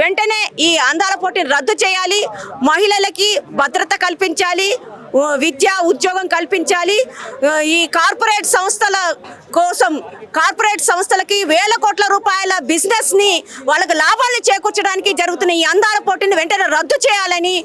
వెంటనే ఈ అందాల పోటీని రద్దు చేయాలి, మహిళలకి భద్రత కల్పించాలి, విద్యా ఉద్యోగం కల్పించాలి. ఈ కార్పొరేట్ సంస్థల కోసం కార్పొరేట్ సంస్థలకి వేల కోట్ల రూపాయల బిజినెస్ని వాళ్ళకి లాభాలను చేకూర్చడానికి జరుగుతున్న ఈ అందాల పోటీని వెంటనే రద్దు చేయాలని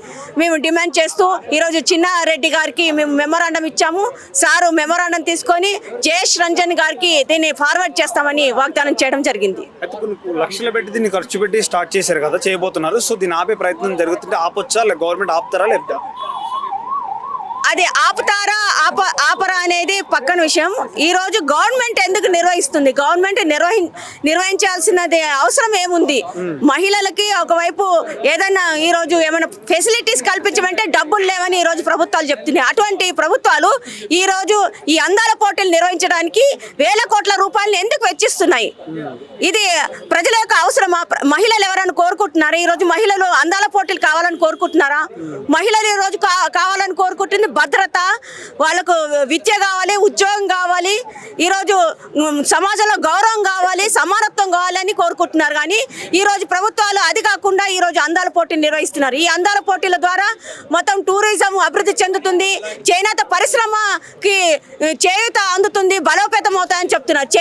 మేము డిమాండ్ చేస్తూ ఈరోజు చిన్నారెడ్డి గారికి మేము మెమోరాండం ఇచ్చాము. సారు మెమోరాండం తీసుకొని జయేష్ రంజన్ గారికి దీన్ని ఫార్వర్డ్ చేస్తామని వాగ్దానం చేయడం జరిగింది. అయితే కొన్ని లక్షలు పెట్టి దీన్ని ఖర్చు పెట్టి స్టార్ట్ చేశారు కదా, చేయబోతున్నారు. సో దీన్ని ఆపే ప్రయత్నం జరుగుతుంటే ఆపొచ్చా, లేక గవర్నమెంట్ ఆపుతారా లేదా? అది ఆపుతారా ఆపరా అనేది పక్కన విషయం. ఈరోజు గవర్నమెంట్ ఎందుకు నిర్వహిస్తుంది? గవర్నమెంట్ నిర్వహించాల్సినది అవసరం ఏముంది? మహిళలకి ఒకవైపు ఏదైనా ఈరోజు ఏమైనా ఫెసిలిటీస్ కల్పించమంటే డబ్బులు లేవని ఈరోజు ప్రభుత్వాలు చెప్తున్నాయి. అటువంటి ప్రభుత్వాలు ఈరోజు ఈ అందాల పోటీలు నిర్వహించడానికి వేల కోట్ల రూపాయలను ఎందుకు వెచ్చిస్తున్నాయి? ఇది ప్రజల యొక్క అవసరమా? మహిళలు ఎవరైనా కోరుకుంటున్నారా? ఈరోజు మహిళలు అందాల పోటీలు కావాలని కోరుకుంటున్నారా? మహిళలు ఈరోజు కావాలని కోరుకుంటుంది భద్రత, వాళ్ళకు విద్య కావాలి, ఉద్యోగం కావాలి, ఈరోజు సమాజంలో గౌరవం కావాలి, సమానత్వం కావాలని కోరుకుంటున్నారు. కానీ ఈరోజు ప్రభుత్వాలు అది కాకుండా ఈరోజు అందాల పోటీలు నిర్వహిస్తున్నారు. ఈ అందాల పోటీల ద్వారా మొత్తం టూరిజం అభివృద్ధి చెందుతుంది, చేనేత పరిశ్రమకి చేయూత అందుతుంది, బలోపేతం అవుతాయని చెప్తున్నారు.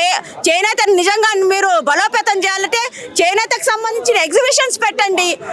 చేనేత నిజంగా మీరు బలోపేతం చేయాలంటే చేనేతకు సంబంధించిన ఎగ్జిబిషన్స్ పెట్టండి.